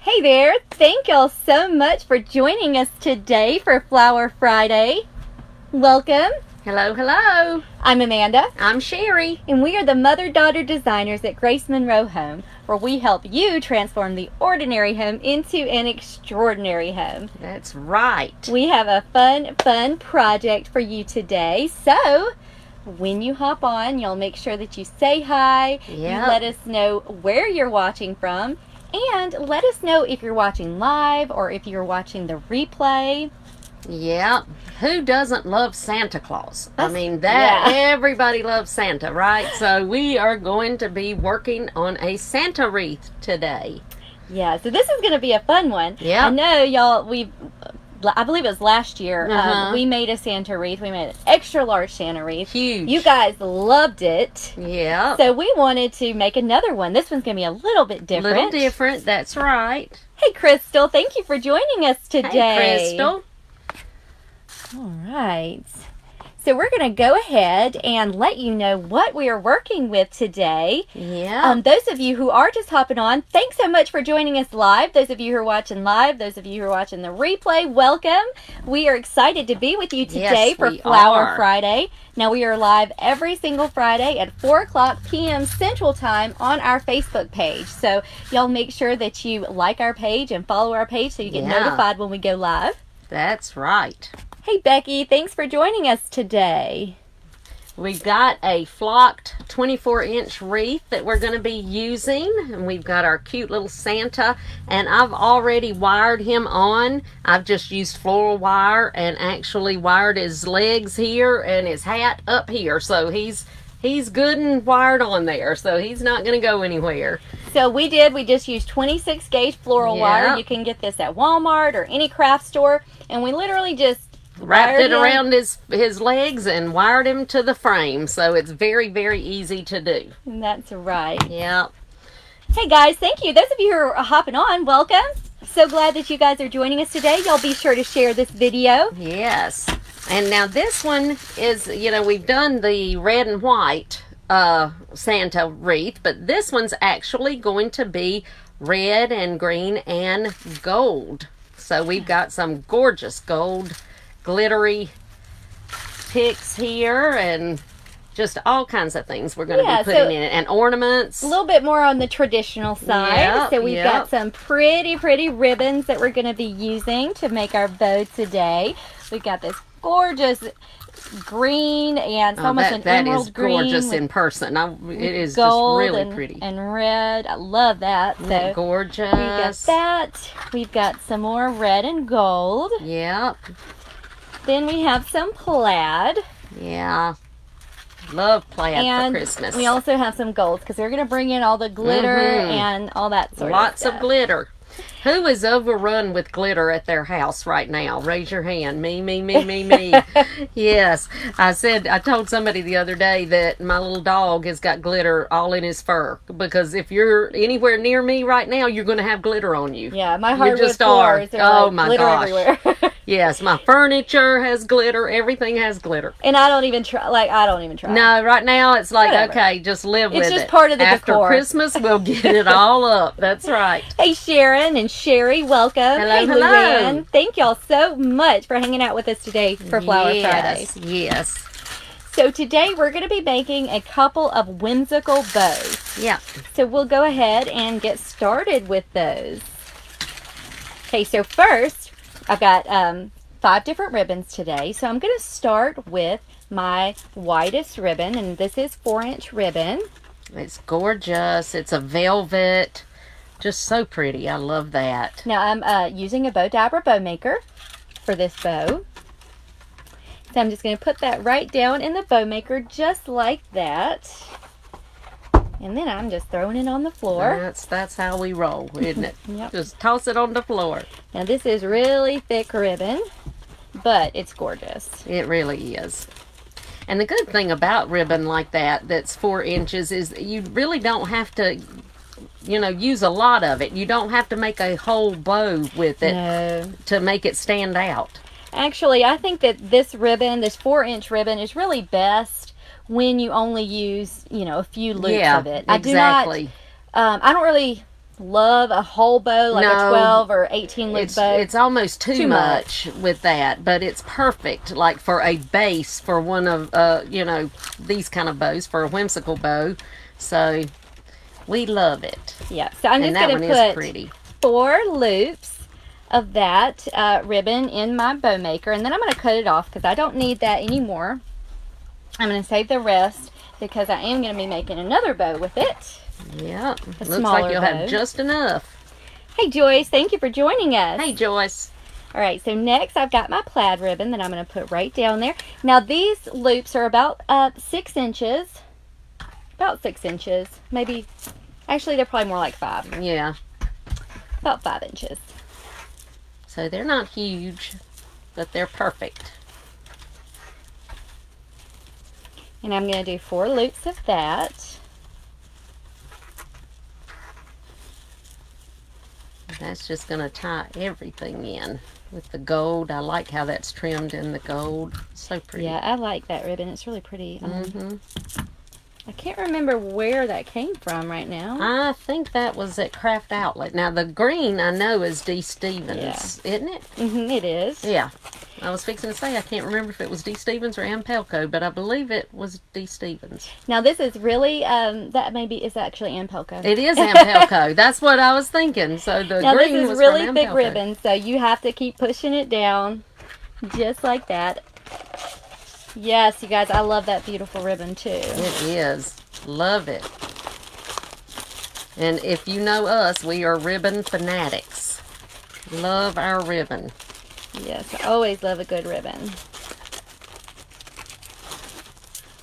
Hey there, thank y'all so much for joining us today for Flower Friday. Welcome. Hello, hello. I'm Amanda. I'm Sherry. And we are the mother-daughter designers at Grace Monroe Home, where we help you transform the ordinary home into an extraordinary home. That's right. We have a fun project for you today. So, when you hop on, you'll make sure that you say hi. Yep. You let us know where you're watching from. And let us know if you're watching live or if you're watching the replay. Yeah. Who doesn't love Santa Claus? Everybody loves Santa, right? So we are going to be working on a Santa wreath today. Yeah, so this is going to be a fun one. Yeah. I know y'all, I believe it was last year, we made a Santa wreath. We made an extra large Santa wreath. Huge. You guys loved it. Yeah. So we wanted to make another one. This one's going to be a little bit different. Little different, that's right. Hey, Crystal, thank you for joining us today. Hey, Crystal. All right. So we're going to go ahead and let you know what we are working with today. Yeah. Those of you who are just hopping on, thanks so much for joining us live. Those of you who are watching live, those of you who are watching the replay, welcome. We are excited to be with you today for Flower Friday. Now, we are live every single Friday at 4 o'clock p.m. Central Time on our Facebook page. So y'all make sure that you like our page and follow our page so you get notified when we go live. That's right. Hey, Becky, thanks for joining us today. We've got a flocked 24-inch wreath that we're going to be using. And we've got our cute little Santa. And I've already wired him on. I've just used floral wire and actually wired his legs here and his hat up here. So he's good and wired on there. So he's not going to go anywhere. So we just used 26 gauge floral wire. You can get this at Walmart or any craft store. And we literally just wrapped it around his legs and wired him to the frame. So it's very, very easy to do. That's right. Yeah. Hey guys, thank you. Those of you who are hopping on, welcome. So glad that you guys are joining us today. Y'all be sure to share this video. Yes. And now this one is, we've done the red and white Santa wreath, but this one's actually going to be red and green and gold. So we've got some gorgeous gold glittery picks here and just all kinds of things we're going to be putting in it, and ornaments. A little bit more on the traditional side. Yep, so we've got some pretty ribbons that we're going to be using to make our bow today. We've got this gorgeous green, and it's almost an emerald green. That is gorgeous in person. It is gold just really pretty. And red. I love that. So gorgeous. We've got that. We've got some more red and gold. Yep. Then we have some plaid. Yeah. Love plaid for Christmas. We also have some golds because we're going to bring in all the glitter and all that sort of stuff. Lots of glitter. Who is overrun with glitter at their house right now? Raise your hand. Me. Yes. I told somebody the other day that my little dog has got glitter all in his fur. Because if you're anywhere near me right now, you're going to have glitter on you. Yeah, my hardwood floors are glitter everywhere. Yes, my furniture has glitter. Everything has glitter. And I don't even try. No, right now it's like, whatever. Okay, just live with it. It's just part of the decor. After Christmas, we'll get it all up. That's right. Hey, Sharon and Sherry, welcome. Hello, hello. Luann. Thank y'all so much for hanging out with us today for Flower Friday. Yes. So today we're going to be making a couple of whimsical bows. Yeah. So we'll go ahead and get started with those. Okay, so first I've got 5 different ribbons today. So I'm going to start with my whitest ribbon, and this is 4-inch ribbon. It's gorgeous. It's a velvet. Just so pretty. I love that. Now I'm using a Bow Dabber bow maker for this bow. So I'm just going to put that right down in the bow maker just like that. And then I'm just throwing it on the floor. That's how we roll, isn't it? Yep. Just toss it on the floor. Now this is really thick ribbon, but it's gorgeous. It really is. And the good thing about ribbon like that's 4 inches is you really don't have to, use a lot of it. You don't have to make a whole bow with it to make it stand out. Actually, I think that this 4-inch ribbon is really best when you only use, a few loops of it. Exactly. I don't really love a whole bow, like a 12 or 18 loop bow. It's almost too much with that, but it's perfect, like for a base for one of, these kind of bows, for a whimsical bow. So we love it. Yeah, so I'm just going to put 4 loops of that ribbon in my bow maker, and then I'm going to cut it off because I don't need that anymore. I'm going to save the rest because I am going to be making another bow with it. Yeah, looks like you'll have just enough. Hey Joyce, thank you for joining us. Hey Joyce. All right, so next I've got my plaid ribbon that I'm going to put right down there. Now these loops are about 6 inches. About 6 inches. Maybe, actually they're probably more like 5. Yeah. About 5 inches. So they're not huge, but they're perfect. And I'm going to do 4 loops of that. That's just going to tie everything in with the gold. I like how that's trimmed in the gold. So pretty. Yeah, I like that ribbon. It's really pretty. I can't remember where that came from right now. I think that was at Craft Outlet. Now, the green, I know, is D. Stevens, isn't it? It is. Yeah. I was fixing to say, I can't remember if it was D. Stevens or Ampelco, but I believe it was D. Stevens. Now, this is really, that maybe is actually Ampelco. It is Ampelco. That's what I was thinking. So the green this is was really from thick Ampelco. ribbon, so you have to keep pushing it down just like that. Yes, you guys, I love that beautiful ribbon too. It is. Love it. And if you know us, we are ribbon fanatics. Love our ribbon. Yes, I always love a good ribbon.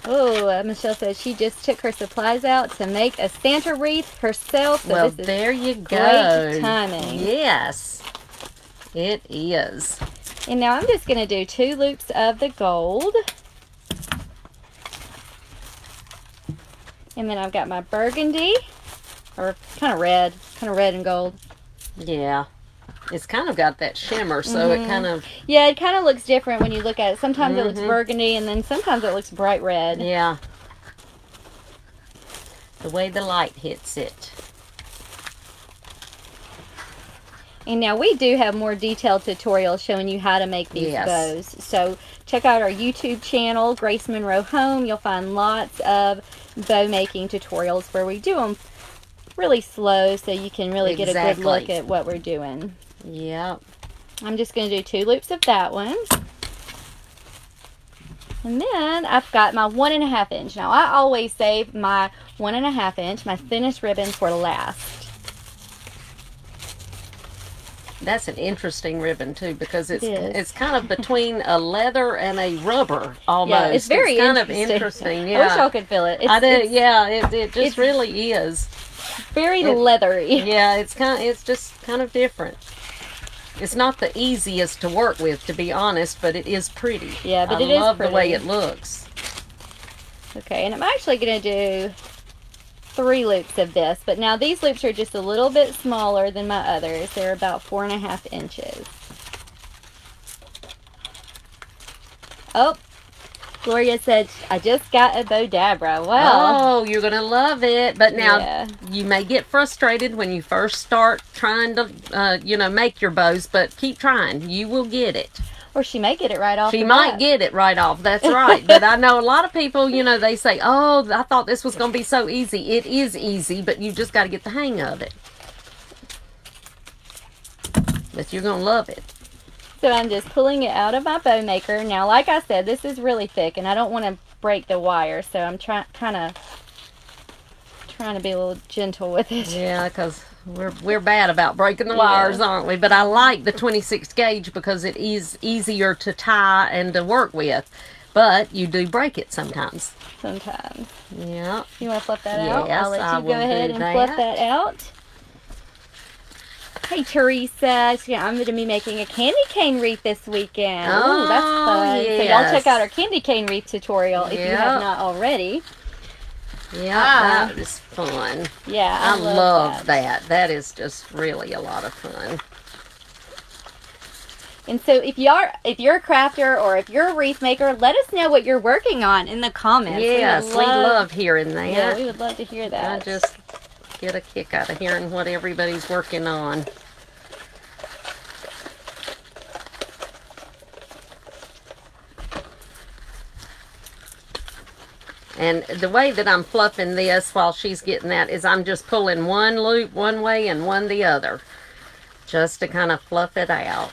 Oh, Michelle says she just took her supplies out to make a Santa wreath herself. So well, this is there you go. Great timing. Yes, it is. And now I'm just going to do 2 loops of the gold. And then I've got my burgundy, or kind of red and gold. Yeah. It's kind of got that shimmer, so it kind of... Yeah, it kind of looks different when you look at it. Sometimes it looks burgundy, and then sometimes it looks bright red. Yeah. The way the light hits it. And now we do have more detailed tutorials showing you how to make these bows. So check out our YouTube channel, Grace Monroe Home. You'll find lots of bow making tutorials where we do them really slow so you can really get a good look at what we're doing. Yeah. I'm just going to do 2 loops of that one. And then I've got my 1.5 inch. Now I always save my 1.5 inch, my thinnest ribbon, for last. That's an interesting ribbon too, because it's kind of between a leather and a rubber almost. Yeah, it's very kind of interesting. Yeah. I wish y'all could feel it. I do. Yeah, it just really is. Very leathery. Yeah, it's just kind of different. It's not the easiest to work with, to be honest, but it is pretty. Yeah, but I love the way it looks. Okay, and I'm actually going to do 3 loops of this, but now these loops are just a little bit smaller than my others. They're about 4.5 inches. Oh, Gloria said, I just got a Bodabra. Well, oh, you're going to love it. But now, you may get frustrated when you first start trying to, make your bows, but keep trying. You will get it. Or she may get it right off. She might get it right off. That's right. But I know a lot of people, they say, oh, I thought this was going to be so easy. It is easy, but you just got to get the hang of it. But you're going to love it. So I'm just pulling it out of my bow maker. Now, like I said, this is really thick, and I don't want to break the wire, so I'm trying to be a little gentle with it. Yeah, because we're bad about breaking the wires, aren't we? But I like the 26 gauge because it is easier to tie and to work with. But you do break it sometimes. Sometimes. Yeah. You want to fluff that out? Yes, I'll let you go ahead and fluff that out. Hey, Teresa. I'm going to be making a candy cane wreath this weekend. Oh, that's fun. Yes. So y'all check out our candy cane wreath tutorial if you have not already. Yeah, that is fun. Yeah, I love that. That is just really a lot of fun. And so if you're a crafter or if you're a wreath maker, let us know what you're working on in the comments. Yes, we love hearing that. Yeah, we would love to hear that. I just get a kick out of hearing what everybody's working on. And the way that I'm fluffing this while she's getting that is I'm just pulling one loop one way and one the other, just to kind of fluff it out.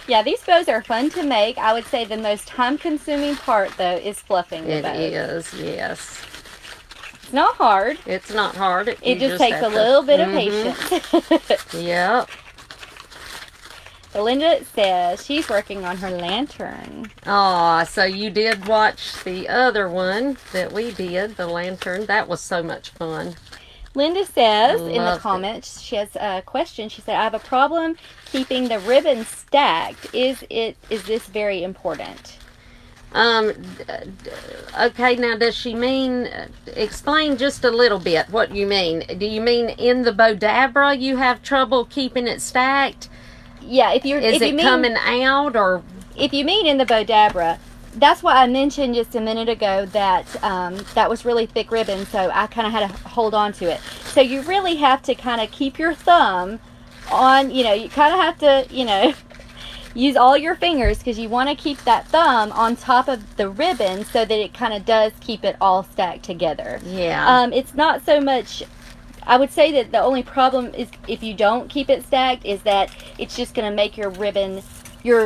Yeah, these bows are fun to make. I would say the most time-consuming part, though, is fluffing the bow. It is, yes. It's not hard. It's not hard. It just takes a little bit of patience. Yep. Linda says she's working on her lantern. Aw, so you did watch the other one that we did, the lantern. That was so much fun. Linda says in the comments, she has a question. She said, I have a problem keeping the ribbon stacked. Is this very important? Okay, now does she mean, explain just a little bit what you mean. Do you mean in the Bodabra you have trouble keeping it stacked? Yeah, Is it coming out, or? If you mean in the Bodabra, that's why I mentioned just a minute ago that that was really thick ribbon, so I kind of had to hold on to it. So you really have to kind of keep your thumb on, you kind of have to, use all your fingers, because you want to keep that thumb on top of the ribbon so that it kind of does keep it all stacked together. Yeah. It's not so much, I would say that the only problem is if you don't keep it stacked is that it's just going to make your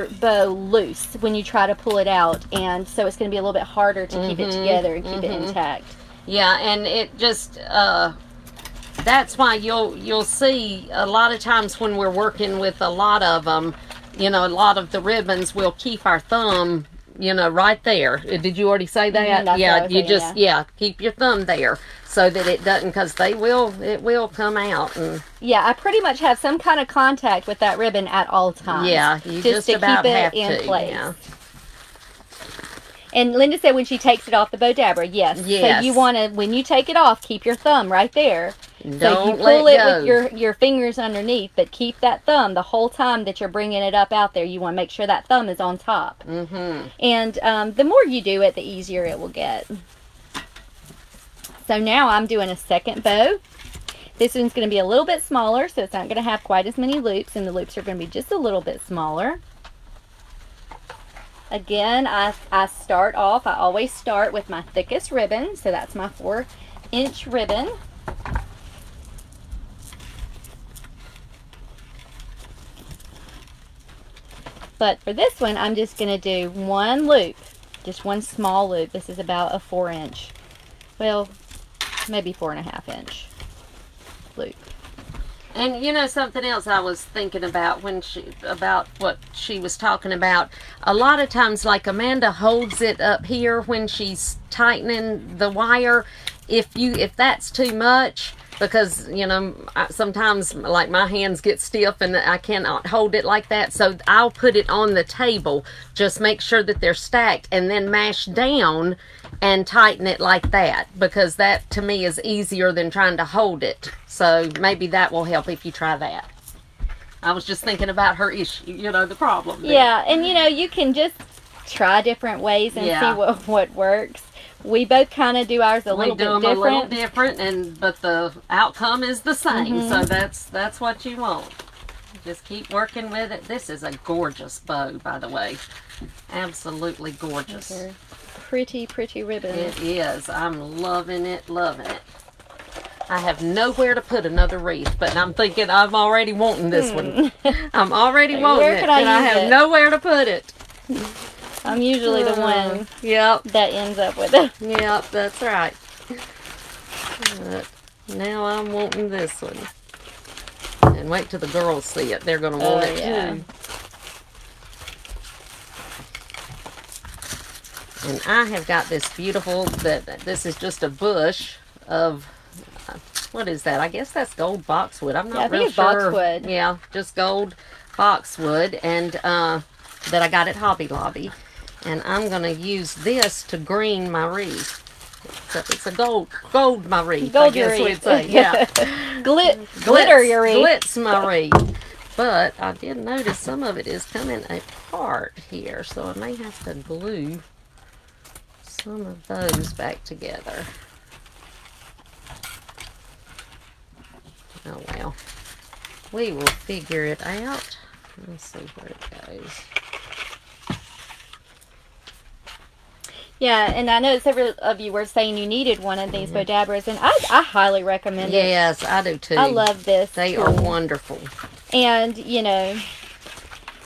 bow loose when you try to pull it out, and so it's going to be a little bit harder to keep it together and keep it intact. Yeah, and it just that's why you'll see a lot of times when we're working with a lot of them, a lot of the ribbons, we'll keep our thumb right there. Did you already say that? Yeah, you just keep your thumb there so that it doesn't, because it will come out. And yeah, I pretty much have some kind of contact with that ribbon at all times. Yeah, you just to about keep it have in to. place. Yeah. And Linda said when she takes it off the Bodabra, yes. So you want to, when you take it off, keep your thumb right there. Don't so you pull it with your fingers underneath, but keep that thumb the whole time that you're bringing it up out there. You want to make sure that thumb is on top. And the more you do it, the easier it will get. So now I'm doing a second bow. This one's going to be a little bit smaller, so it's not going to have quite as many loops, and the loops are going to be just a little bit smaller. Again, I start off, I always start with my thickest ribbon, so that's my 4-inch ribbon. But for this one, I'm just going to do one loop, just one small loop. This is about a 4-inch, well, maybe 4.5-inch loop. And something else I was thinking about about what she was talking about, a lot of times, like Amanda holds it up here when she's tightening the wire. If that's too much, because sometimes like my hands get stiff and I cannot hold it like that, so I'll put it on the table, just make sure that they're stacked, and then mash down and tighten it like that, because that to me is easier than trying to hold it. So maybe that will help if you try that. I was just thinking about her issue, the problem there. Yeah, and you can just try different ways and see what works. We both kind of do ours a little bit different. We do them a little different, but the outcome is the same. So that's what you want. Just keep working with it. This is a gorgeous bow, by the way. Absolutely gorgeous. Okay. Pretty ribbon. It is. I'm loving it, loving it. I have nowhere to put another wreath, but I'm thinking I'm already wanting this one. I'm already wanting it, and I have nowhere to put it. I'm usually the one that ends up with it. Yep, that's right. But now I'm wanting this one. And wait till the girls see it. They're going to want it too. And I have got this beautiful, this is just a bush of, what is that? I guess that's gold boxwood. I'm not real sure. Boxwood. Yeah, just gold boxwood, and that I got at Hobby Lobby. And I'm going to use this to green my wreath. It's a gold my wreath, I guess we'd say. Yeah. Glitter your wreath. Glitz my wreath. But I did notice some of it is coming apart here, so I may have to glue some of those back together. Oh well, we will figure it out. Let's see where it goes. Yeah, and I know several of you were saying you needed one of these Bodabras, and I highly recommend it. Yes, I do too. I love this. They are wonderful. And, you know,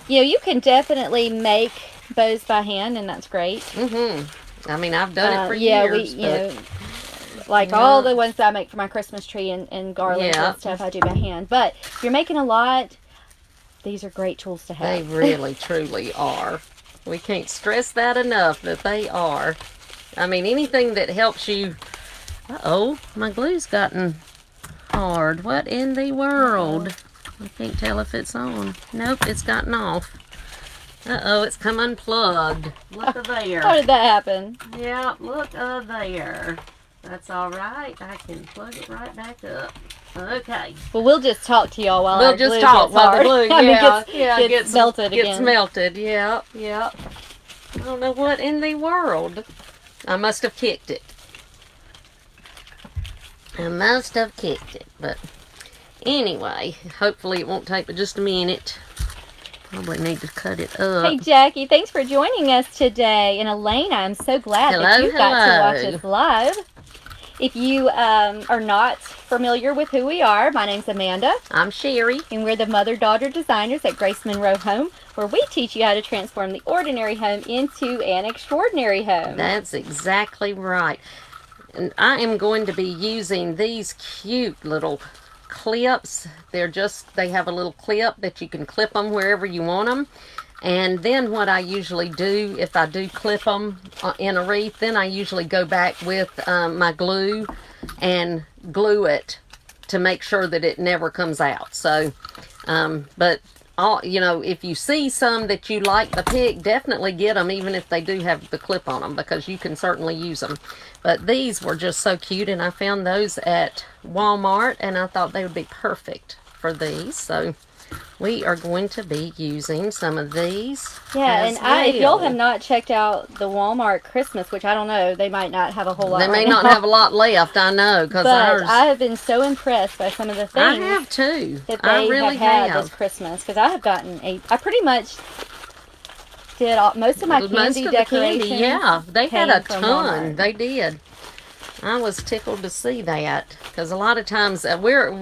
you can definitely make bows by hand, and that's great. I mean, I've done it for years. Like all the ones that I make for my Christmas tree and garlands and stuff, I do by hand. But if you're making a lot, these are great tools to have. They really, truly are. We can't stress that enough, that they are. I mean, anything that helps you... Uh-oh, my glue's gotten hard. What in the world? I can't tell if it's on. Nope, it's gotten off. Uh-oh, it's come unplugged. Look there. How did that happen? Yeah, look there. That's all right. I can plug it right back up. Okay. Well, we'll just talk to y'all while we'll just talk while the glue gets melted again. Gets melted. Yeah. I don't know what in the world. I must have kicked it. But anyway, hopefully it won't take but just a minute. Probably need to cut it up. Hey, Jackie, thanks for joining us today. And Elaine, I'm so glad that you got to watch us live. If you are not familiar with who we are, my name's Amanda. I'm Sherry. And we're the mother-daughter designers at Grace Monroe Home, where we teach you how to transform the ordinary home into an extraordinary home. That's exactly right. And I am going to be using these cute little clips. They have a little clip that you can clip them wherever you want them. And then what I usually do, if I do clip them in a wreath, then I usually go back with my glue and glue it to make sure that it never comes out. So, but if you see some that you like the pick, definitely get them, even if they do have the clip on them, because you can certainly use them. But these were just so cute, and I found those at Walmart, and I thought they would be perfect for these. So we are going to be using some of these. Yeah, and if y'all have not checked out the Walmart Christmas, which I don't know, they might not have a whole lot. They may not have a lot left, I know, because I have been so impressed by some of the things. I have too. That they really have had this Christmas, because I have gotten I pretty much did most of my candy decorations. Yeah, they had a ton. They did. I was tickled to see that, because a lot of times we're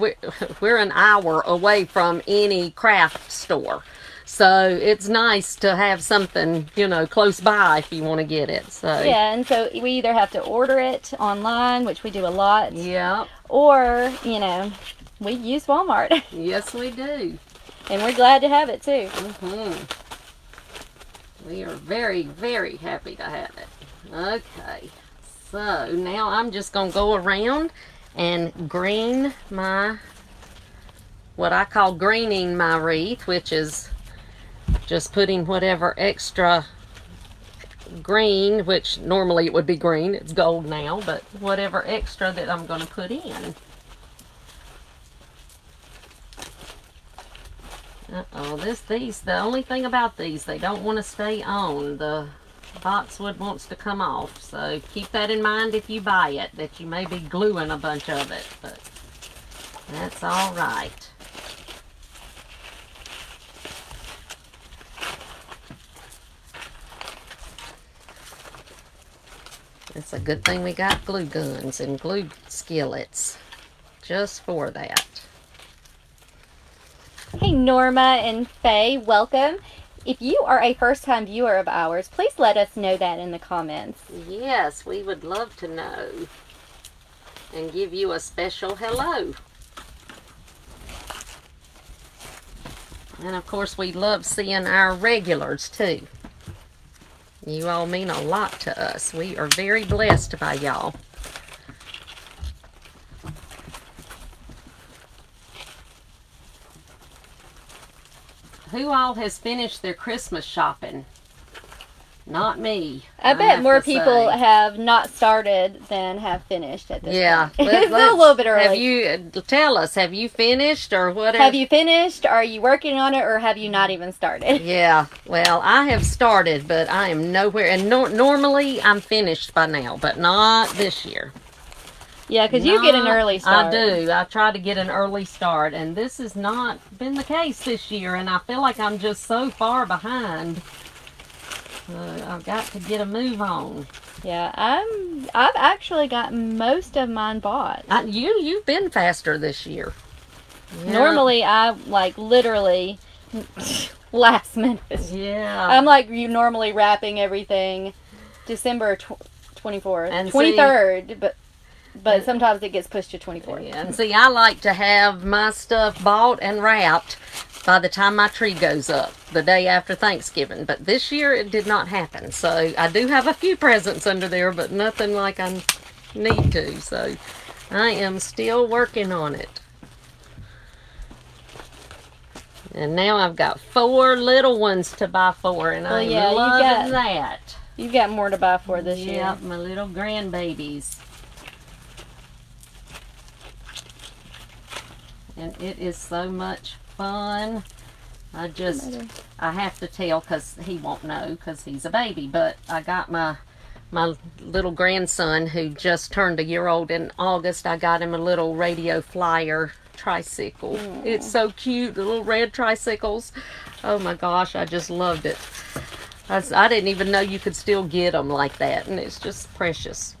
an hour away from any craft store, so it's nice to have something close by if you want to get it. So yeah, and so we either have to order it online, which we do a lot. Yeah. Or we use Walmart. Yes, we do. And we're glad to have it too. We are very, very happy to have it. Okay. So now I'm just going to go around and green what I call greening my wreath, which is just putting whatever extra green, which normally it would be green, it's gold now, but whatever extra that I'm going to put in. The only thing about these, they don't want to stay on. The boxwood wants to come off, so keep that in mind if you buy it, that you may be gluing a bunch of it, but that's all right. It's a good thing we got glue guns and glue skillets just for that. Hey Norma and Faye, welcome. If you are a first-time viewer of ours, please let us know that in the comments. Yes, we would love to know and give you a special hello. And of course, we love seeing our regulars too. You all mean a lot to us. We are very blessed by y'all. Who all has finished their Christmas shopping? Not me. I bet more people have not started than have finished at this point. It's still a little bit early. Have you finished or whatever? Have you finished? Are you working on it, or have you not even started? Yeah, well, I have started, but I am nowhere. And normally I'm finished by now, but not this year. Yeah, because you get an early start. I do. I try to get an early start, and this has not been the case this year, and I feel like I'm just so far behind. I've got to get a move on. Yeah, I've actually got most of mine bought. You've been faster this year. Yeah. Normally, I literally last minute. Yeah. I'm you normally wrapping everything December 24th, and 23rd, but sometimes it gets pushed to 24th. Yeah, and see, I like to have my stuff bought and wrapped by the time my tree goes up, the day after Thanksgiving. But this year it did not happen. So I do have a few presents under there, but nothing like I need to. So I am still working on it. And now I've got 4 little ones to buy for, and I'm loving that. You've got more to buy for this year. Yep, my little grandbabies. And it is so much fun. I have to tell because he won't know because he's a baby. But I got my little grandson who just turned a year old in August. I got him a little radio flyer tricycle. Aww. It's so cute, the little red tricycles. Oh my gosh, I just loved it. I didn't even know you could still get them like that, and it's just precious.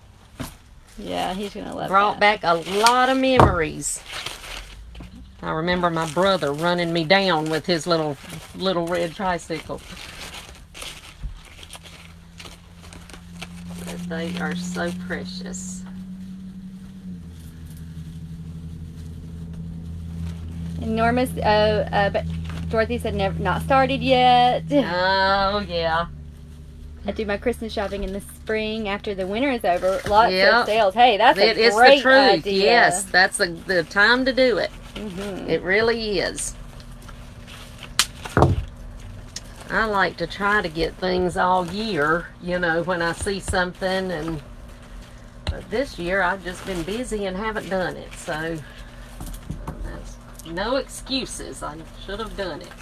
Yeah, he's gonna love it. Brought back a lot of memories. I remember my brother running me down with his little red tricycle. But they are so precious. Enormous. But Dorothy said not started yet. Oh yeah. I do my Christmas shopping in the spring after the winter is over. Lots of sales. Hey, that's a great the truth. idea. Yes, that's the time to do it. Mm-hmm. It really is. I like to try to get things all year, when I see something, but this year I've just been busy and haven't done it, so that's no excuses. I should have done it.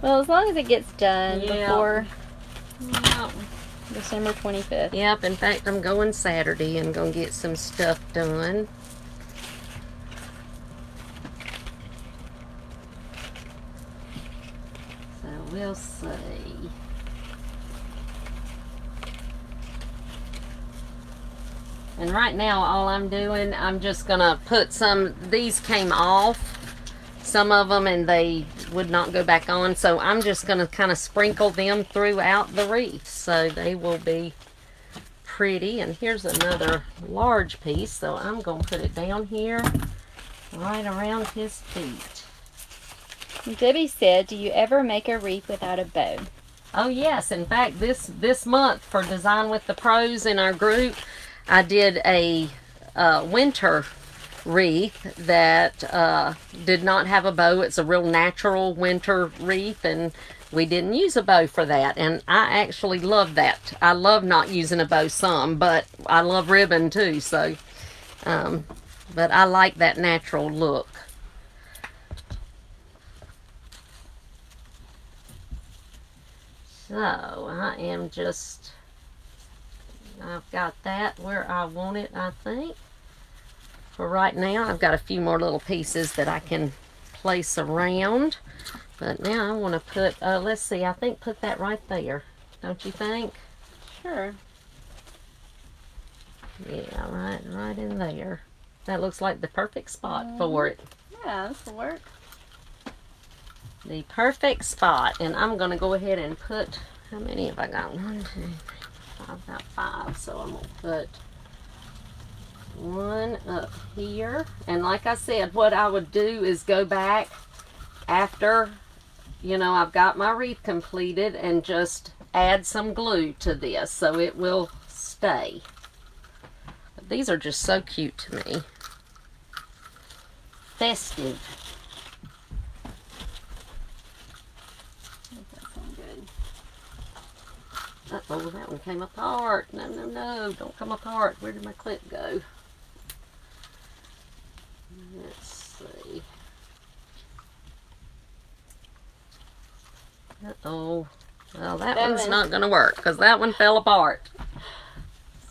Well, as long as it gets done before December 25th. Yep, in fact, I'm going Saturday and going to get some stuff done. We'll see. And right now, all I'm doing, I'm just going to put these came off, some of them, and they would not go back on. So I'm just going to kind of sprinkle them throughout the wreath so they will be pretty. And here's another large piece, so I'm going to put it down here right around his feet. Debbie said, do you ever make a wreath without a bow? Oh yes, in fact this month for Design with the Pros in our group, I did a winter wreath that did not have a bow. It's a real natural winter wreath, and we didn't use a bow for that, and I actually love that. I love not using a bow some, but I love ribbon too, so but I like that natural look. So, I've got that where I want it, I think. For right now, I've got a few more little pieces that I can place around. But now I want to put, let's see, I think put that right there. Don't you think? Sure. Yeah, right in there. That looks like the perfect spot for it. Yeah, this will work. The perfect spot. And I'm going to go ahead and put, how many have I got? 1, 2, 3, 4, 5. I've got 5, so I'm going to put one up here. And like I said, what I would do is go back after, I've got my wreath completed and just add some glue to this so it will stay. But these are just so cute to me. Festive. Uh-oh, that one came apart. No, no, no, don't come apart. Where did my clip go? Let's see. Uh-oh. Well, that one's not going to work because that one fell apart.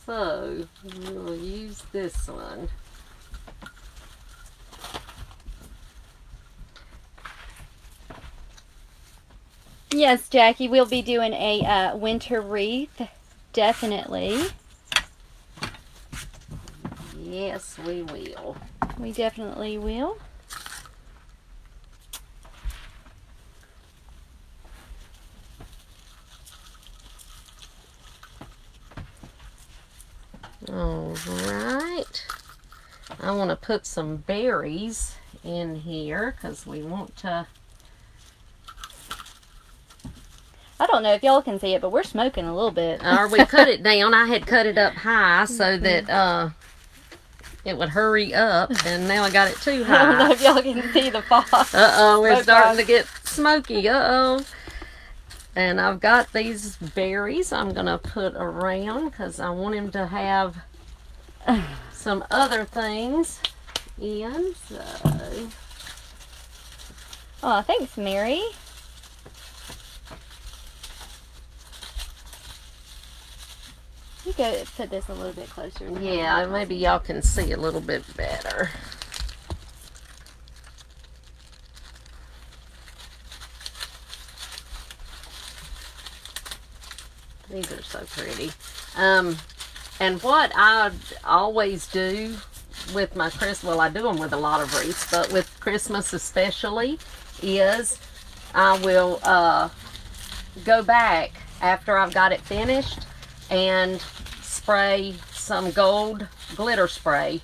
So, we'll use this one. Yes, Jackie, we'll be doing a winter wreath, definitely. Yes, we will. We definitely will. All right. I want to put some berries in here because we want to... I don't know if y'all can see it, but we're smoking a little bit. Or we cut it down. I had cut it up high so that it would hurry up, and now I got it too high. I don't know if y'all can see the fog. Uh-oh, we're starting to get smoky. Uh-oh. And I've got these berries I'm going to put around because I want him to have some other things in. So. Oh, thanks, Mary. You go put this a little bit closer. Yeah, maybe y'all can see a little bit better. These are so pretty. And what I always do with my Christmas, well, I do them with a lot of wreaths, but with Christmas especially, is I will go back after I've got it finished and spray some gold glitter spray,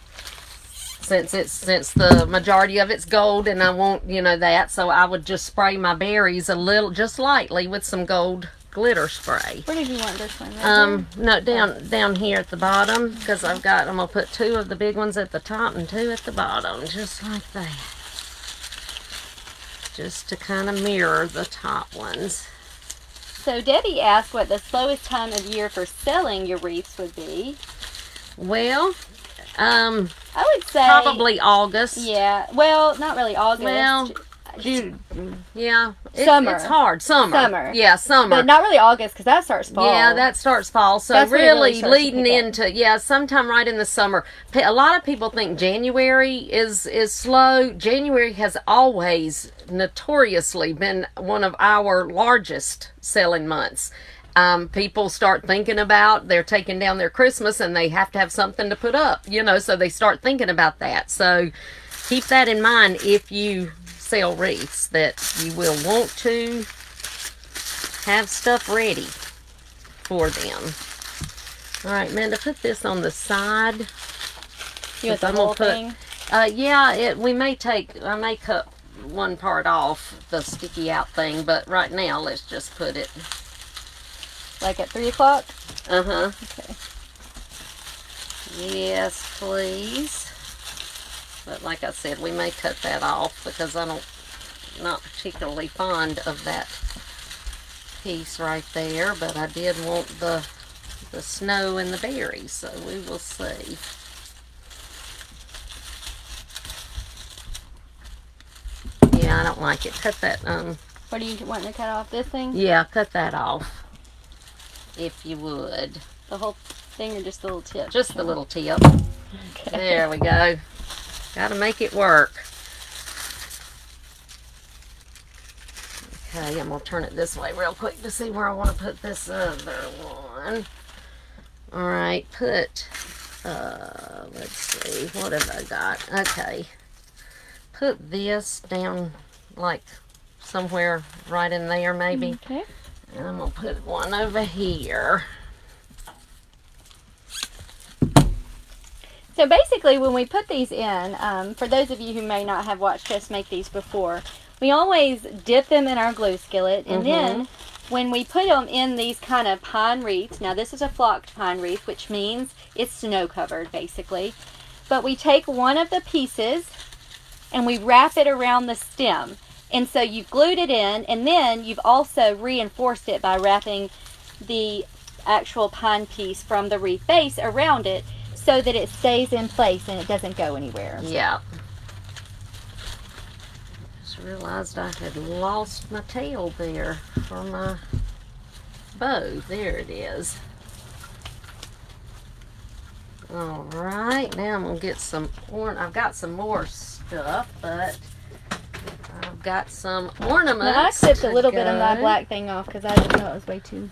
since the majority of it's gold, and I want, you know, that, so I would just spray my berries a little, just lightly, with some gold glitter spray. Where did you want this one? Right no, down here at the bottom, because I'm gonna put 2 of the big ones at the top and 2 at the bottom, just like that, just to kind of mirror the top ones. So Debbie asked what the slowest time of year for selling your wreaths would be. Well, I would say probably August. Yeah, well, not really August. Well, June. Yeah, summer. It's hard. Summer. Yeah, summer. But not really August, because that starts fall. Yeah, that starts fall. So That's really leading into sometime right in the summer. A lot of people think January is slow. January has always notoriously been one of our largest selling months. People start thinking about, they're taking down their Christmas and they have to have something to put up, you know, so they start thinking about that. So keep that in mind if you sell wreaths, that you will want to have stuff ready for them. All right, Amanda, put this on the side. You want the whole thing? Yeah, I may cut one part off, the sticky out thing, but right now let's just put it. Like at 3 o'clock? Uh-huh. Okay. Yes, please. But like I said, we may cut that off because I'm not particularly fond of that piece right there, but I did want the snow and the berries, so we will see. Yeah, I don't like it. Cut that, What do you want to cut off, this thing? Yeah, cut that off, if you would. The whole thing or just the little tip? Just the little tip. Okay. There we go. Gotta make it work. Okay, I'm gonna turn it this way real quick to see where I want to put this other one. Alright, let's see, what have I got? Okay. Put this down, like, somewhere right in there, maybe. Okay. And I'm gonna put one over here. So basically, when we put these in, for those of you who may not have watched us make these before, we always dip them in our glue skillet, and then when we put them in these kind of pine wreaths, now this is a flocked pine wreath, which means it's snow covered basically, but we take one of the pieces and we wrap it around the stem, and so you've glued it in, and then you've also reinforced it by wrapping the actual pine piece from the wreath base around it so that it stays in place and it doesn't go anywhere. Yeah. Just realized I had lost my tail there for my bow. There it is. All right, now I'm gonna get some I've got some more stuff, but I've got some ornaments. Now, I clipped a little bit of my black thing off because I didn't know it was way too.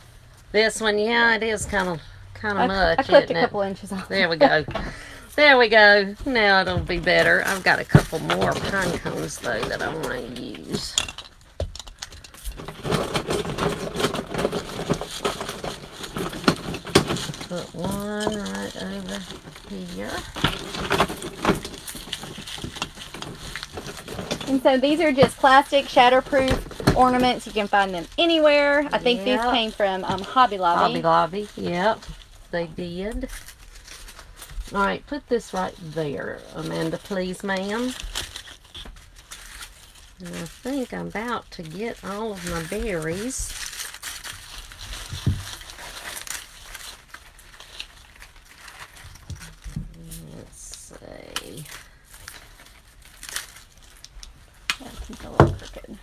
This one, yeah, it is kind of much. I clipped a couple inches off. There we go. There we go. Now it'll be better. I've got a couple more pine cones though that I want to use. Put one right over here. And so these are just plastic shatterproof ornaments. You can find them anywhere. I think these came from Hobby Lobby. Hobby Lobby, yep. They did. All right, put this right there, Amanda, please, ma'am. And I think I'm about to get all of my berries. Let's see. That's a little crooked.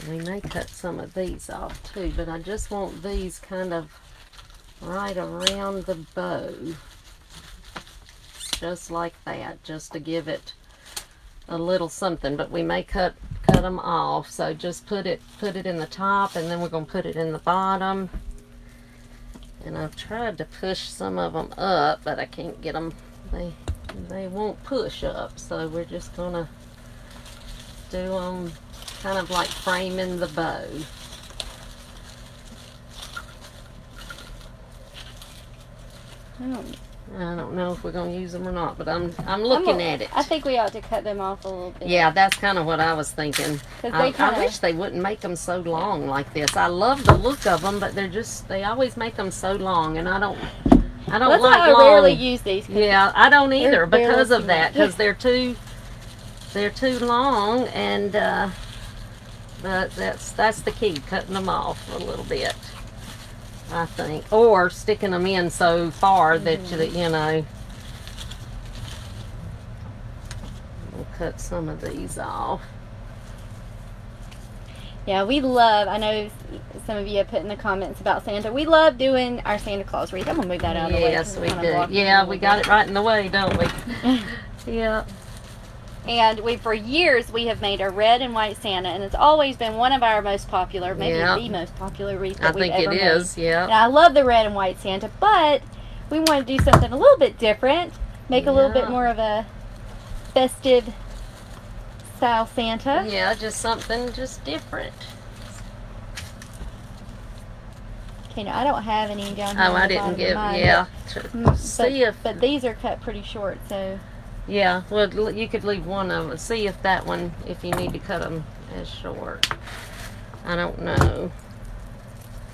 We may cut some of these off too, but I just want these kind of right around the bow. Just like that, just to give it a little something, but we may cut them off. So just put it in the top, and then we're going to put it in the bottom. And I've tried to push some of them up, but I can't get them. They won't push up, so we're just going to do them kind of like framing the bow. I don't know if we're going to use them or not, but I'm looking at it. I think we ought to cut them off a little bit. Yeah, that's kind of what I was thinking. I wish they wouldn't make them so long like this. I love the look of them, but they always make them so long, and I don't like long. I rarely use these. Yeah, I don't either because of that, because they're too long, and but that's the key, cutting them off a little bit, I think, or sticking them in so far that you know. We'll cut some of these off. Yeah, we love, I know some of you have put in the comments about Santa. We love doing our Santa Claus wreath. I'm going to move that out of the way. Yes, we do. Yeah, we got it right in the way, don't we? Yeah. And for years, we have made a red and white Santa, and it's always been one of our most popular, maybe the most popular wreath that we've ever made. I think it is, yeah. And I love the red and white Santa, but we want to do something a little bit different, make a little bit more of a festive style Santa. Yeah, just something just different. Okay, now I don't have any down here. Oh, I didn't give, but these are cut pretty short, so. Yeah, well, you could leave one of them. See if that one, if you need to cut them as short. I don't know.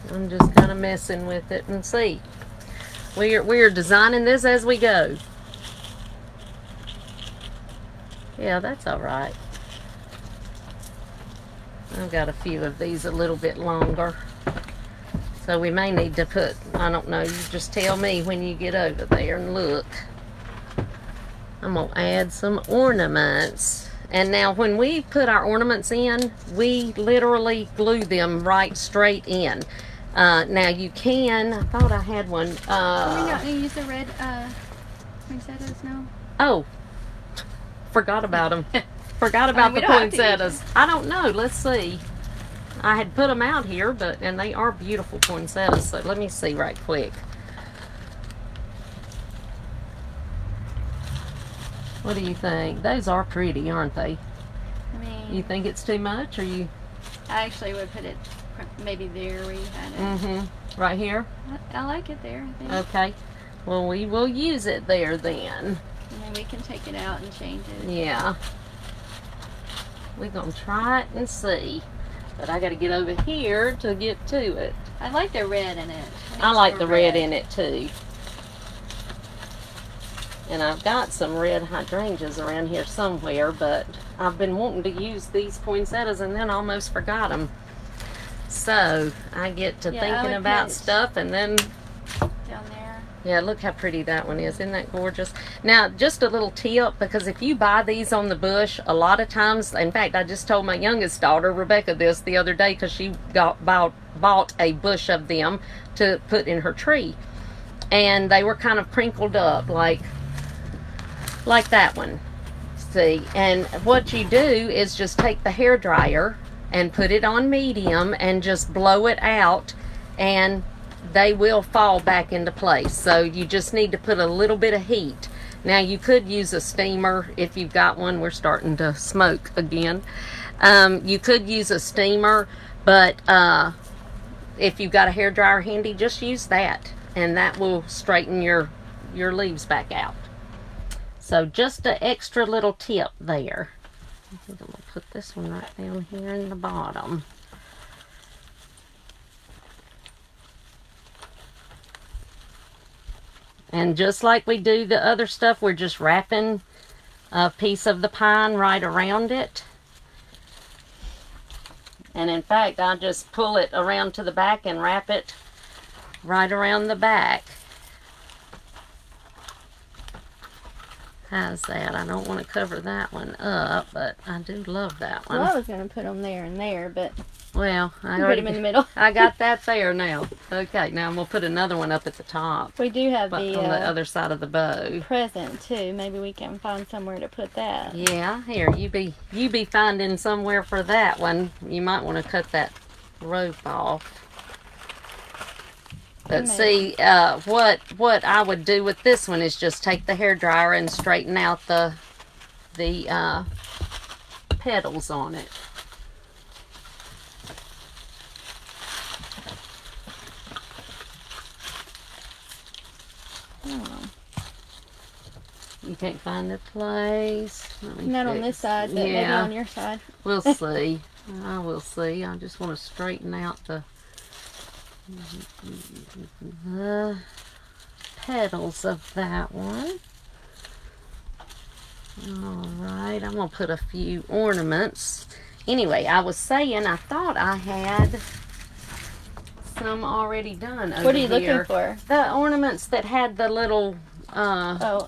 I'm just kind of messing with it and see. We're designing this as we go. Yeah, that's all right. I've got a few of these a little bit longer. So we may need to put, I don't know, you just tell me when you get over there and look. I'm going to add some ornaments. And now when we put our ornaments in, we literally glue them right straight in. Now you can, I thought I had one. Are we not going to use the red poinsettias now? Oh, forgot about them. Forgot about the poinsettias. I don't know. Let's see. I had put them out here, and they are beautiful poinsettias. So let me see right quick. What do you think? Those are pretty, aren't they? I mean, you think it's too much, or you? I actually would put it maybe there where you had it. Right here? I like it there, I think. Okay. Well, we will use it there then. And then we can take it out and change it. Yeah. We're going to try it and see. But I got to get over here to get to it. I like the red in it. I like the red in it too. And I've got some red hydrangeas around here somewhere, but I've been wanting to use these poinsettias and then almost forgot them. So I get to thinking about stuff, and then Yeah, look how pretty that one is. Isn't that gorgeous? Now, just a little tip, because if you buy these on the bush, a lot of times, in fact, I just told my youngest daughter, Rebecca, this the other day because she bought a bush of them to put in her tree. And they were kind of crinkled up, like that one. See, and what you do is just take the hair dryer and put it on medium and just blow it out, and they will fall back into place. So you just need to put a little bit of heat. Now you could use a steamer if you've got one. We're starting to smoke again. You could use a steamer, but if you've got a hair dryer handy, just use that, and that will straighten your leaves back out. So just an extra little tip there. I think I'm going to put this one right down here in the bottom. And just like we do the other stuff, we're just wrapping a piece of the pine right around it. And in fact, I'll just pull it around to the back and wrap it right around the back. How's that? I don't want to cover that one up, but I do love that one. Well, I was going to put them there and there, but... Well, I put them in the middle. I got that there now. Okay, now I'm going to put another one up at the top. We do have on the other side of the bow. Present, too. Maybe we can find somewhere to put that. Yeah, here, you be finding somewhere for that one. You might want to cut that rope off. But see, what I would do with this one is just take the hair dryer and straighten out the petals on it. Oh. You can't find the place. Not on this side, but maybe on your side. We'll see. I will see. I just want to straighten out the petals of that one. Alright, I'm going to put a few ornaments. Anyway, I was saying I thought I had some already done over What are you here. looking for? The ornaments that had the little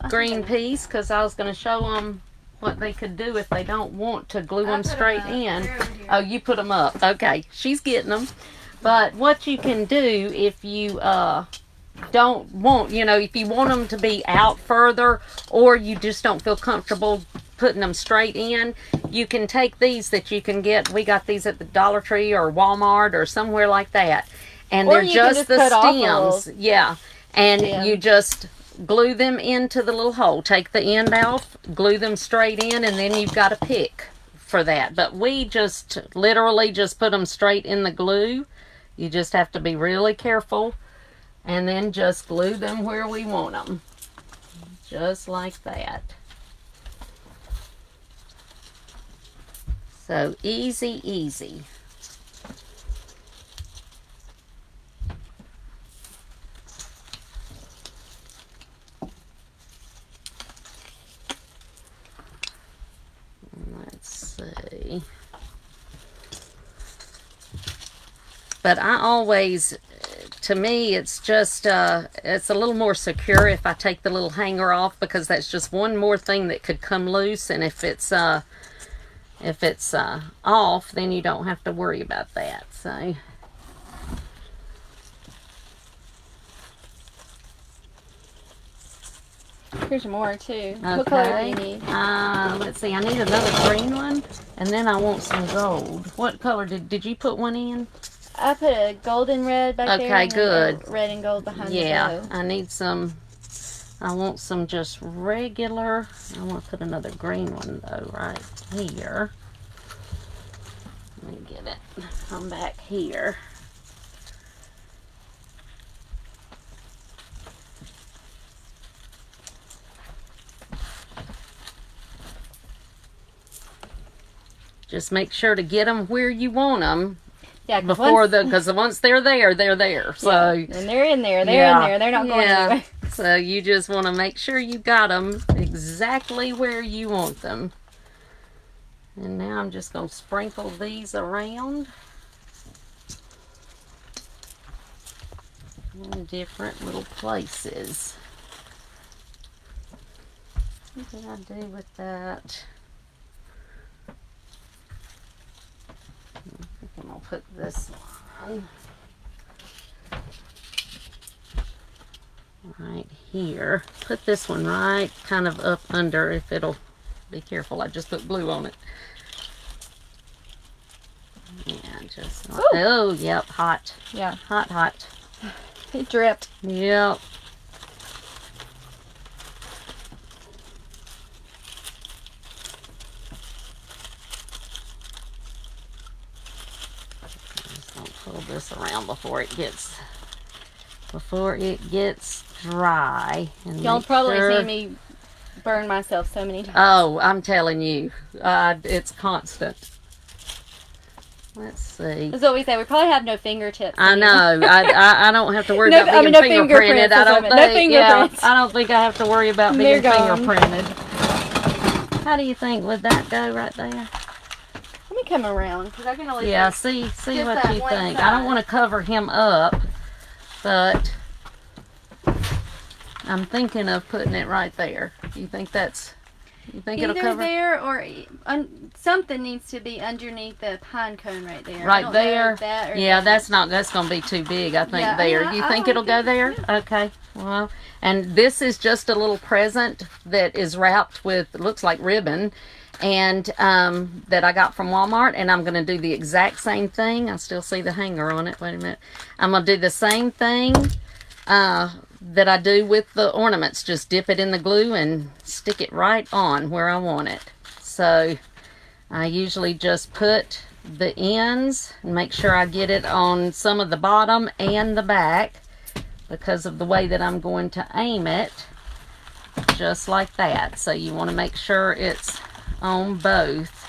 green piece, because I was going to show them what they could do if they don't want to glue them straight in. Oh, you put them up. Okay, she's getting them. But what you can do if you don't want, if you want them to be out further, or you just don't feel comfortable putting them straight in, you can take these that you can get. We got these at the Dollar Tree or Walmart or somewhere like that. And they're just the stems. Yeah. And you just glue them into the little hole. Take the end off, glue them straight in, and then you've got a pick for that. But we just literally just put them straight in the glue. You just have to be really careful, and then just glue them where we want them. Just like that. So easy, easy. Let's see. But I always, to me, it's just, it's a little more secure if I take the little hanger off, because that's just one more thing that could come loose. And if it's off, then you don't have to worry about that. So. Here's more too. Okay. What color do you need? Let's see. I need another green one, and then I want some gold. What color did you put one in? I put a golden red back there. Okay, good. Red and gold behind the bow. Yeah, I need some. I want some just regular. I want to put another green one though right here. Let me get it. Come back here. Just make sure to get them where you want them. Yeah, because once they're there, they're there. So and they're in there. They're in there. They're not going anywhere. So you just want to make sure you got them exactly where you want them. And now I'm just going to sprinkle these around. in different little places. What did I do with that? I think I'm going to put this one right here. Put this one right kind of up under, if it'll, be careful, I just put glue on it. Yeah, just, oh, yep, hot. Yeah. Hot, hot. It dripped. Yep. Just don't pull this around before it gets dry. And y'all probably see me burn myself so many times. Oh, I'm telling you, it's constant. Let's see. That's what we say. We probably have no fingertips. I know. I don't have to worry No, about I being mean, no fingerprinted. fingerprints, I don't no think. fingerprints. I don't think I have to worry about They're being gone. fingerprinted. How do you think would that go right there? Let me come around because I can only see just what that you one think. side. I don't want to cover him up, but I'm thinking of putting it right there. You think it'll cover? Either there or something needs to be underneath the pine cone right there. Right there? Yeah, that's going to be too big, I think, Yeah, there. yeah, You I think like it'll go it. there? Yeah. Okay. Well, and this is just a little present that is wrapped with, looks like ribbon, and that I got from Walmart, and I'm going to do the exact same thing. I still see the hanger on it. Wait a minute. I'm going to do the same thing that I do with the ornaments. Just dip it in the glue and stick it right on where I want it. So I usually just put the ends and make sure I get it on some of the bottom and the back because of the way that I'm going to aim it, just like that. So you want to make sure it's on both.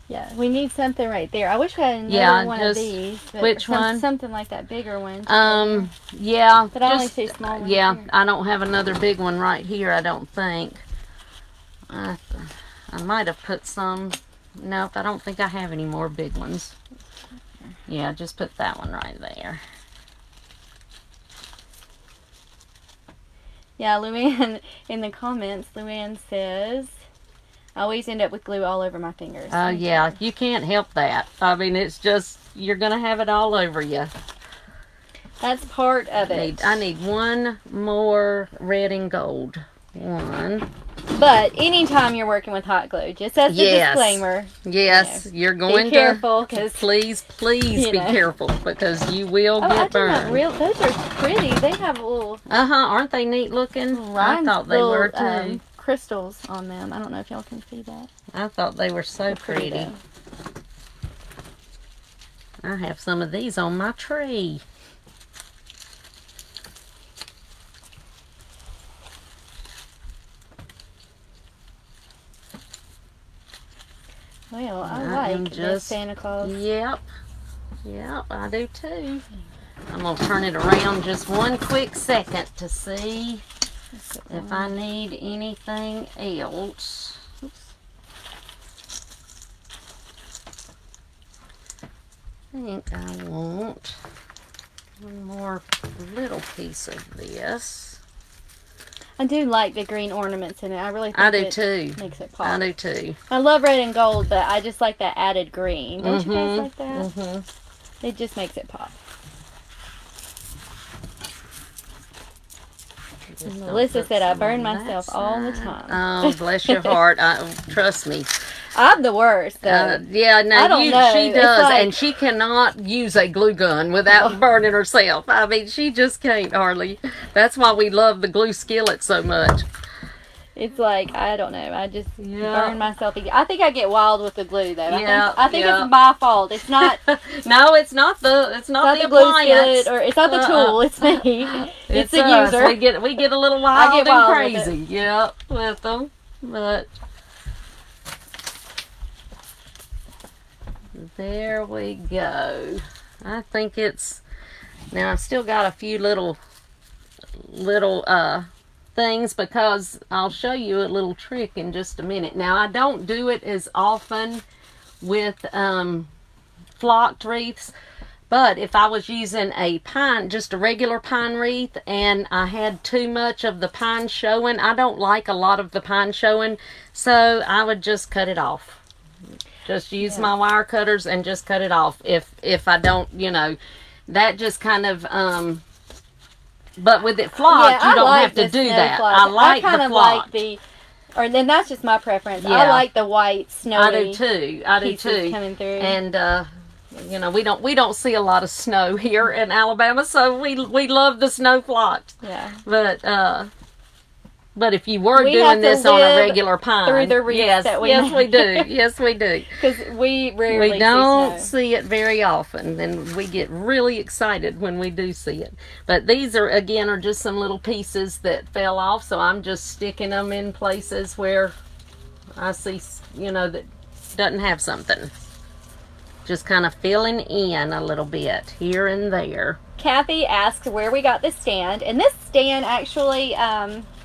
Yeah, we need something right there. I wish I had another one of these. But which one? Something like that bigger one. Yeah. But I only see small ones. Yeah, here. I don't have another big one right here, I don't think. I might have put some. Nope, I don't think I have any more big ones. Yeah, just put that one right there. Yeah, Luann, in the comments, Luann says, I always end up with glue all over my fingers. Oh, yeah, you can't help that. I mean, it's just, you're going to have it all over you. That's part of it. I need one more red and gold. One. But anytime you're working with hot glue, just as a disclaimer. Yes, you're going be careful, to. Please be careful because you will get burned. Those are pretty. They have little. Aren't they neat looking? I thought they were too. Crystals on them. I don't know if y'all can see that. I thought they were so pretty. I have some of these on my tree. Well, I like this Santa Claus. Yep, I do too. I'm going to turn it around just one quick second to see if I need anything else. Oops. I think I want one more little piece of this. I do like the green ornaments in it. I really think it too. Makes it pop. I do too. I love red and gold, but I just like that added green. Don't you guys like that? Mm-hmm. It just makes it pop. Melissa said I burn myself all the time. Oh, bless your heart. Trust me. I'm the worst, though. Yeah, no, I don't know. She does, and she cannot use a glue gun without burning herself. I mean, she just can't hardly. That's why we love the glue skillet so much. It's like, I don't know. I just burn myself. I think I get wild with the glue, though. I think it's my fault. It's not. No, it's not the glue skillet, or it's not the tool. It's me. It's the us. user. We get a little wild and crazy. With yep, with them, but. There we go. I think it's, now I've still got a few little things because I'll show you a little trick in just a minute. Now I don't do it as often with flocked wreaths, But if I was using a pine, just a regular pine wreath, and I had too much of the pine showing, I don't like a lot of the pine showing, so I would just cut it off. Just use my wire cutters and just cut it off. If I don't, that just kind of, but with it flocked, you don't have to do that. I like the flocked. Or then that's just my preference. I like the white snowy. I do too. Coming through. And we don't see a lot of snow here in Alabama, so we love the snow flocked. Yeah. But if you were doing this on a regular pine, through the wreaths that we we do. Yes, we do. Because we rarely don't see it very often, and we get really excited when we do see it. But these are just some little pieces that fell off, so I'm just sticking them in places where I see, that doesn't have something. Just kind of filling in a little bit here and there. Kathy asks where we got the stand, and this stand actually.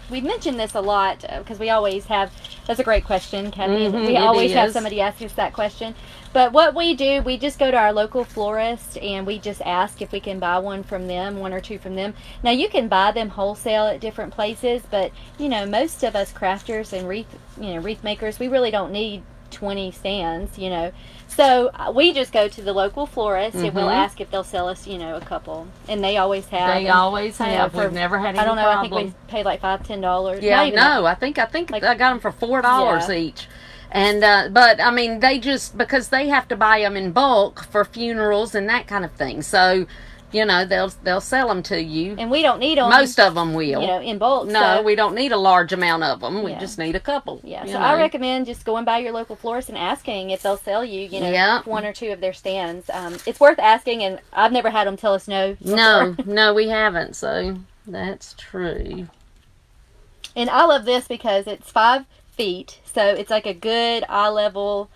We've mentioned this a lot because we always have, that's a great question, Kathy. We always have somebody ask us that question. But what we do, we just go to our local florist and we just ask if we can buy one from them, one or two from them. Now you can buy them wholesale at different places, but most of us crafters and wreath makers, we really don't need 20 stands, So we just go to the local florist and we'll ask if they'll sell us, a couple. And they always have. They always have. We've never had any problem. I don't know. I think we paid like $5-10. Yeah, I think I got them for $4 each. And but I mean, because they have to buy them in bulk for funerals and that kind of thing. So. They'll sell them to you. And we don't need them. Most of them will. In bulk. No, we don't need a large amount of them. We just need a couple. Yeah, so I recommend just going by your local florist and asking if they'll sell you, one or two of their stands. It's worth asking, and I've never had them tell us no before. No, we haven't, so that's true. And I love this because it's 5 feet, so it's like a good eye level,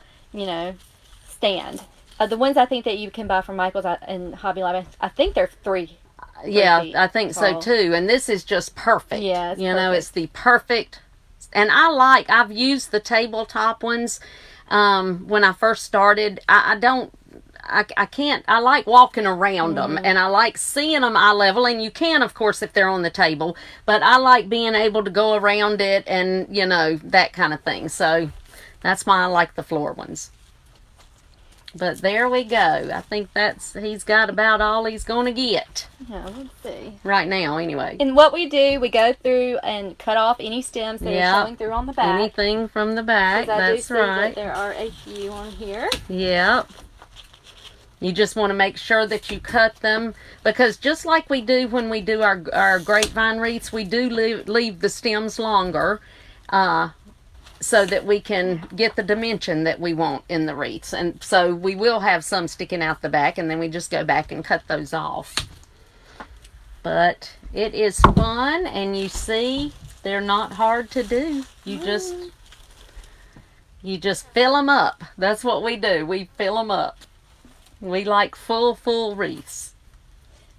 stand. The ones I think that you can buy from Michael's and Hobby Lobby, I think they're 3. Yeah, I think so too. And this is just perfect. Yeah, it's the perfect. And I've used the tabletop ones when I first started. I like walking around them, and I like seeing them eye level, and you can, of course, if they're on the table, but I like being able to go around it and, that kind of thing. So that's why I like the floor ones. But there we go. I think he's got about all he's going to get. Yeah, let's see. Right now, anyway. And what we do, we go through and cut off any stems that are showing through on the back. Anything from the back, that's right. That there are a few on here. Yep. You just want to make sure that you cut them, because just like we do when we do our grapevine wreaths, we do leave the stems longer, so that we can get the dimension that we want in the wreaths. And so we will have some sticking out the back, and then we just go back and cut those off. But it is fun, and you see, they're not hard to do. You just fill them up. That's what we do. We fill them up. We like full wreaths.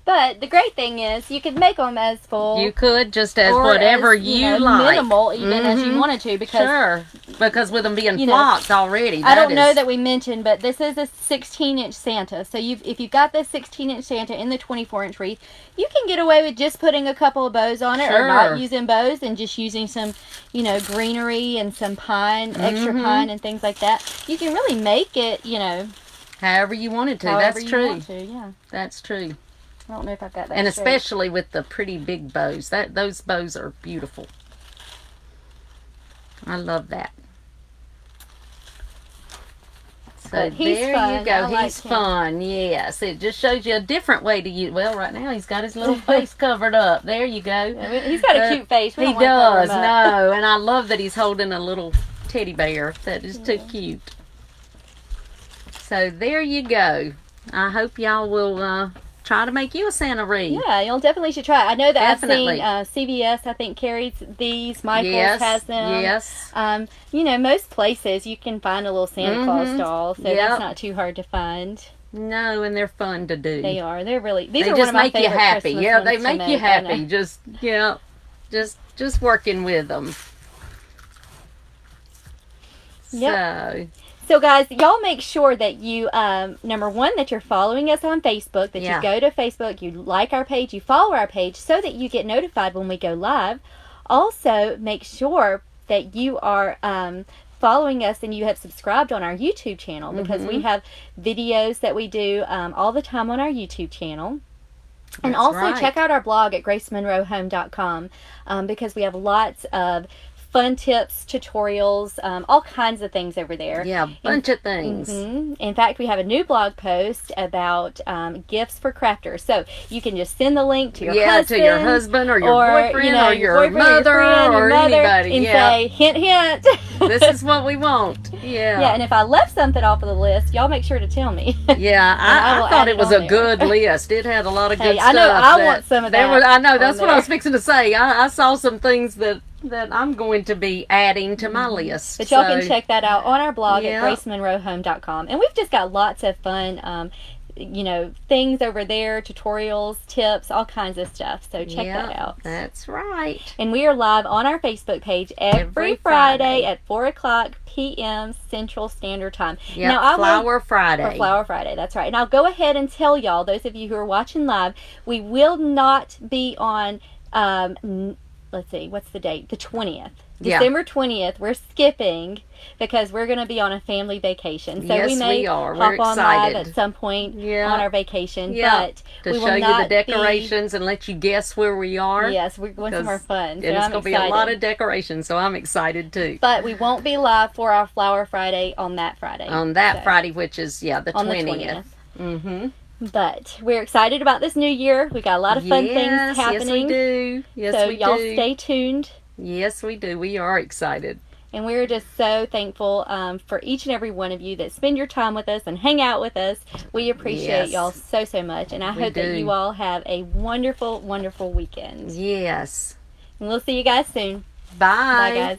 But the great thing is, you could make them as full. You could, just as whatever you like. Minimal, even as you wanted to. Because with them being flocked already. I don't know that we mentioned, but this is a 16-inch Santa. So if you've got this 16-inch Santa in the 24-inch wreath, you can get away with just putting a couple of bows on it, or not using bows, and just using some, greenery and some pine, extra pine and things like that. You can really make it, however you wanted to. That's true. Want to, yeah. That's true. I don't know if I've got that. And especially with the pretty big bows. Those bows are beautiful. I love that. So there you go. He's fun. Yes. It just shows you a different way to use. Well, right now he's got his little face covered up. There you go. He's got a cute face. He does. No. And I love that he's holding a little teddy bear. That is too cute. So there you go. I hope y'all will try to make you a Santa wreath. Yeah, you'll definitely should try it. I know that I've seen CVS, I think, carries these. Michael's has them. Yes. Most places you can find a little Santa Claus doll, so that's not too hard to find. No, and they're fun to do. They are. They're really. These are one of my favorite Christmas ones. Yeah, they make you happy. Just working with them. Yep. So, guys, y'all make sure that you, number one, that you're following us on Facebook, that you go to Facebook, you like our page, you follow our page so that you get notified when we go live. Also, make sure that you are following us and you have subscribed on our YouTube channel, because we have videos that we do all the time on our YouTube channel. And also check out our blog at gracemonroehome.com, because we have lots of fun tips, tutorials, all kinds of things over there. Yeah, a bunch of things. In fact, we have a new blog post about gifts for crafters. So you can just send the link to your husband. To your husband or your boyfriend, or your mother, or anybody. And say, hint, hint. This is what we want. Yeah. Yeah, and if I left something off of the list, y'all make sure to tell me. Yeah, I thought it was a good list. It had a lot of good stuff. I know, I want some of that. I know, that's what I was fixing to say. I saw some things that I'm going to be adding to my list. But y'all can check that out on our blog at gracemonroehome.com. And we've just got lots of fun, things over there, tutorials, tips, all kinds of stuff. So check that out. That's right. And we are live on our Facebook page every Friday at 4 o'clock p.m. Central Standard Time. Yeah, now, Flower Friday. Or Flower Friday, that's right. And I'll go ahead and tell y'all, those of you who are watching live, we will not be on... let's see, what's the date? The 20th. December 20th. We're skipping because we're going to be on a family vacation. So we may hop on live at some point on our vacation. But to show you the decorations and let you guess where we are. Yes, we're going some more fun. So and it's going to be a lot of decorations, so I'm excited too. But we won't be live for our Flower Friday on that Friday. On that Friday, which is, the 20th. Mm-hmm. But we're excited about this new year. We got a lot of fun things happening. Yes, we do. So y'all stay tuned. Yes, we do. We are excited. And we're just so thankful for each and every one of you that spend your time with us and hang out with us. We appreciate y'all so, so much. And I hope that you all have a wonderful, wonderful weekend. Yes. And we'll see you guys soon. Bye. Bye, guys.